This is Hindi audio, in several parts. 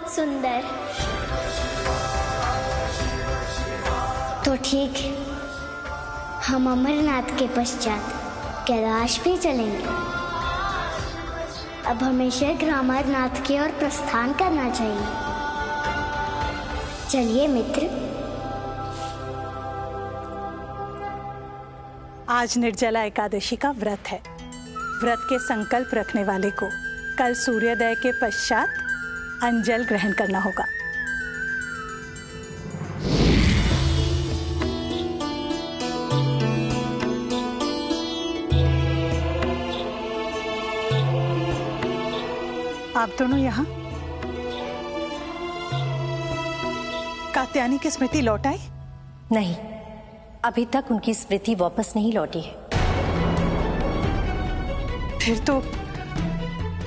बहुत सुंदर। तो ठीक है, हम अमरनाथ के पश्चात कैलाश भी चलेंगे। अब हमें शीघ्र अमरनाथ की ओर प्रस्थान करना चाहिए। चलिए मित्र। आज निर्जला एकादशी का व्रत है। व्रत के संकल्प रखने वाले को कल सूर्योदय के पश्चात अंजल ग्रहण करना होगा। आप दोनों यहाँ? कात्यायनी की स्मृति लौट आई? नहीं, अभी तक उनकी स्मृति वापस नहीं लौटी है। फिर तो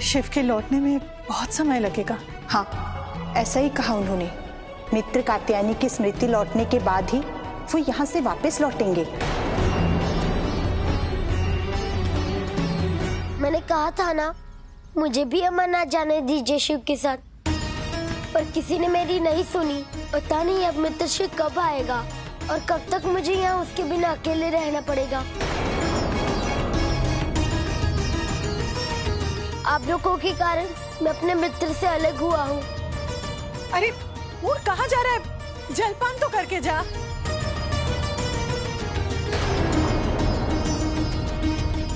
शिव के लौटने में बहुत समय लगेगा। हाँ, ऐसा ही कहा उन्होंने। मित्र कात्यायनी की स्मृति लौटने के बाद ही वो यहाँ से वापस लौटेंगे। मैंने कहा था ना, मुझे भी अमरनाथ जाने दीजिए शिव के साथ, पर किसी ने मेरी नहीं सुनी। पता नहीं अब मित्र शिव कब आएगा और कब तक मुझे यहाँ उसके बिना अकेले रहना पड़ेगा। आप लोगों के कारण मैं अपने मित्र से अलग हुआ हूँ। अरे मूड कहाँ जा रहा है? जलपान तो करके जा।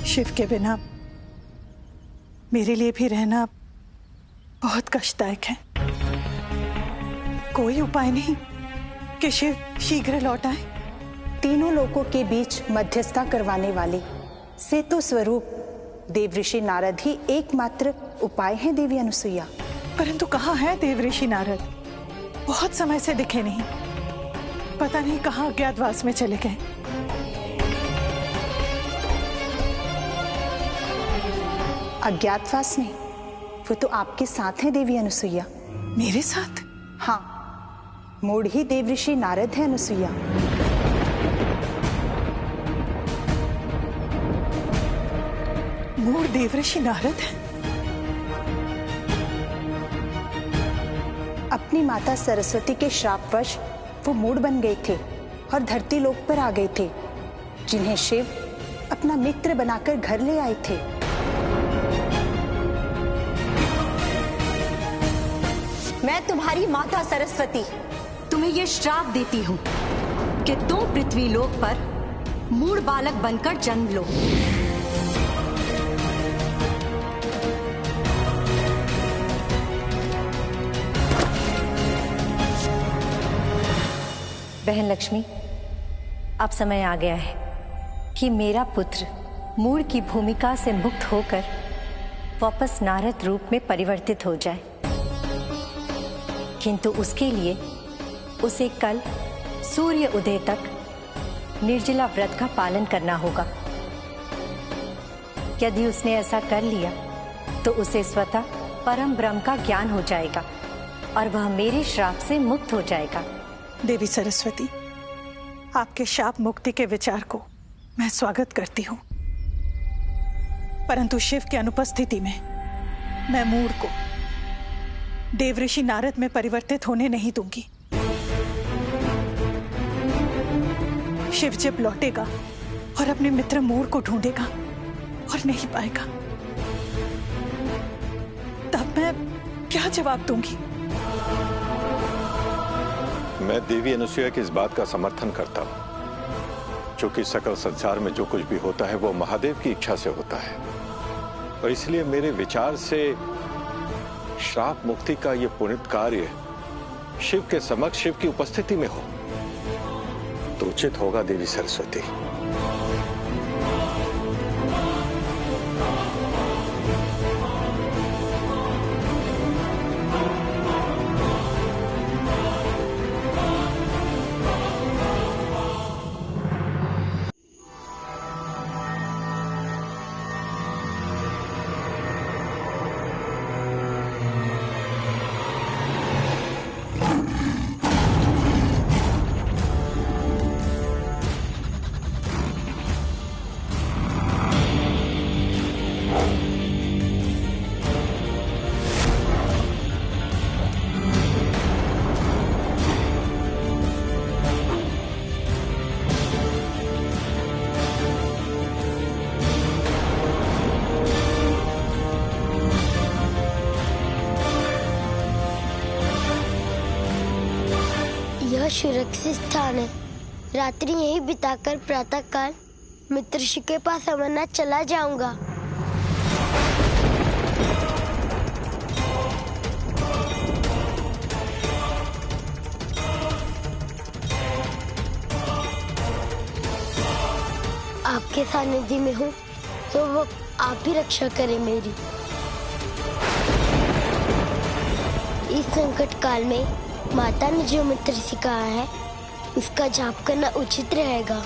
शिव के बिना मेरे लिए भी रहना बहुत कष्टदायक है। कोई उपाय नहीं कि शिव शीघ्र लौट आए? तीनों लोगों के बीच मध्यस्थता करवाने वाले सेतु स्वरूप देवऋषि नारद ही एकमात्र उपाय है देवी अनुसुईया। परंतु कहाँ है देवऋषि नारद? बहुत समय से दिखे नहीं। पता नहीं कहाँ अज्ञातवास में चले गए। अज्ञातवास नहीं, वो तो आपके साथ है देवी अनुसुईया। मेरे साथ? हाँ, मूड ही देवऋषि नारद है अनुसुईया। मूड देवऋषि नारद है? अपनी माता सरस्वती के श्रापवश वो मूड बन गए थे और धरती लोक पर आ गए थे, जिन्हें शिव अपना मित्र बनाकर घर ले आए थे। मैं तुम्हारी माता सरस्वती तुम्हें ये श्राप देती हूँ कि तुम पृथ्वी लोक पर मूढ़ बालक बनकर जन्म लो। बहन लक्ष्मी, अब समय आ गया है कि मेरा पुत्र मूढ़ की भूमिका से मुक्त होकर वापस नारद रूप में परिवर्तित हो जाए। किंतु उसके लिए उसे कल सूर्य उदय तक निर्जला व्रत का पालन करना होगा। यदि उसने ऐसा कर लिया तो उसे स्वतः परम ब्रह्म का ज्ञान हो जाएगा और वह मेरे श्राप से मुक्त हो जाएगा। देवी सरस्वती, आपके शाप मुक्ति के विचार को मैं स्वागत करती हूँ, परंतु शिव की अनुपस्थिति में मैं मूढ़ को देवऋषि नारद में परिवर्तित होने नहीं दूंगी। शिव जब लौटेगा और अपने मित्र मूढ़ को ढूंढेगा और नहीं पाएगा, तब मैं क्या जवाब दूंगी? मैं देवी अनुसुईया की इस बात का समर्थन करता हूं, क्योंकि सकल संसार में जो कुछ भी होता है वो महादेव की इच्छा से होता है, और इसलिए मेरे विचार से श्राप मुक्ति का ये पुनित कार्य शिव के समक्ष, शिव की उपस्थिति में हो तो उचित होगा देवी सरस्वती। यह सुरक्षित स्थान है। रात्रि यहीं बिताकर प्रातः काल मित्र ऋषि के पास अमरनाथ चला जाऊंगा। आपके सानिध्य में हूँ तो वो आप ही रक्षा करें मेरी। इस संकट काल में माता ने जो मंत्र सिखाया है उसका जाप करना उचित रहेगा।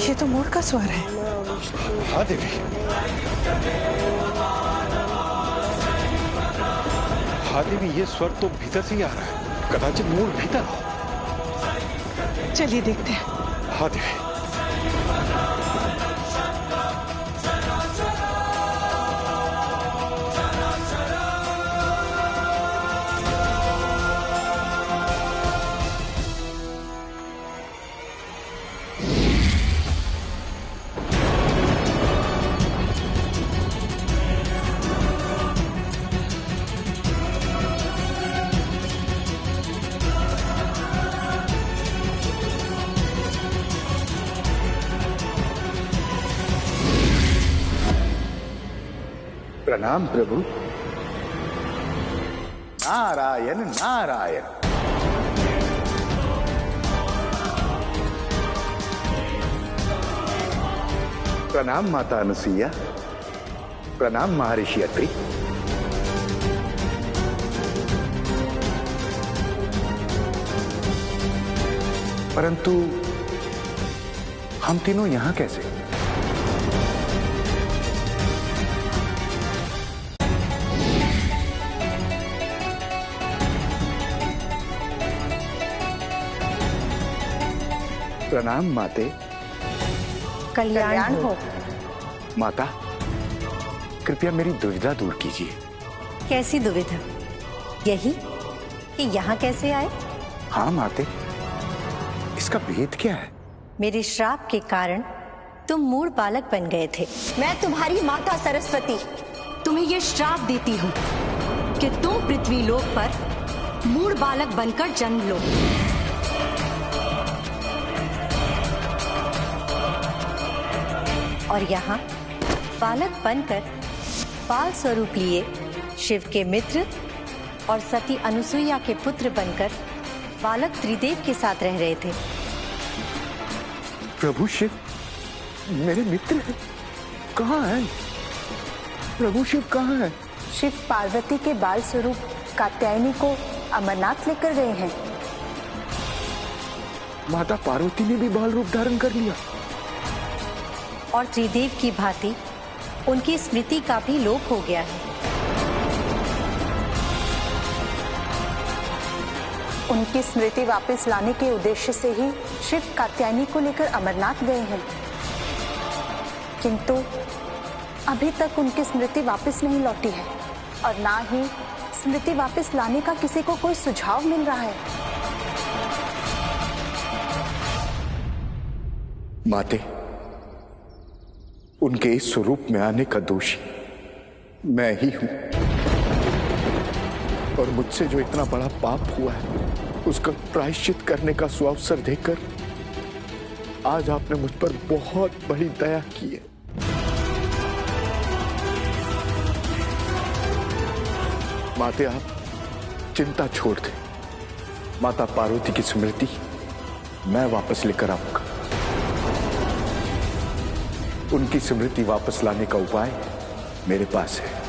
ये तो मोर का स्वर है। हाँ देवी, हाँ देवी, ये स्वर तो भीतर से ही आ रहा है। कदाचित मूल भीतर हो। चलिए देखते हैं। हाँ देवी। प्रणाम प्रभु। नारायण नारायण। प्रणाम माता अनुसुईया। प्रणाम महर्षि अत्रि। परंतु हम तीनों यहां कैसे? प्रणाम माते। कल्याण हो। माता, कृपया मेरी दुविधा दूर कीजिए। कैसी दुविधा? यही कि यहाँ कैसे आए? हाँ माते, इसका भेद क्या है? मेरे श्राप के कारण तुम मूढ़ बालक बन गए थे। मैं तुम्हारी माता सरस्वती तुम्हें ये श्राप देती हूँ कि तुम पृथ्वी लोक पर मूढ़ बालक बनकर जन्म लो। और यहाँ बालक बनकर बाल स्वरूप लिए शिव के मित्र और सती अनुसुईया के पुत्र बनकर बालक त्रिदेव के साथ रह रहे थे। प्रभु शिव मेरे मित्र हैं। कहाँ हैं? प्रभु शिव कहाँ हैं? शिव पार्वती के बाल स्वरूप कात्यायनी को अमरनाथ लेकर गए हैं। माता पार्वती ने भी बाल रूप धारण कर लिया। और त्रिदेव की भांति उनकी स्मृति का भी लोप हो गया है। उनकी स्मृति वापस लाने के उद्देश्य से ही शिव कात्यायनी को लेकर अमरनाथ गए हैं, किंतु अभी तक उनकी स्मृति वापस नहीं लौटी है और ना ही स्मृति वापस लाने का किसी को कोई सुझाव मिल रहा है। माते, उनके इस स्वरूप में आने का दोषी मैं ही हूं और मुझसे जो इतना बड़ा पाप हुआ है उसका प्रायश्चित करने का सुअवसर देकर आज आपने मुझ पर बहुत बड़ी दया की है। माते, आप चिंता छोड़ दें। माता पार्वती की स्मृति मैं वापस लेकर आऊंगा। उनकी स्मृति वापस लाने का उपाय मेरे पास है।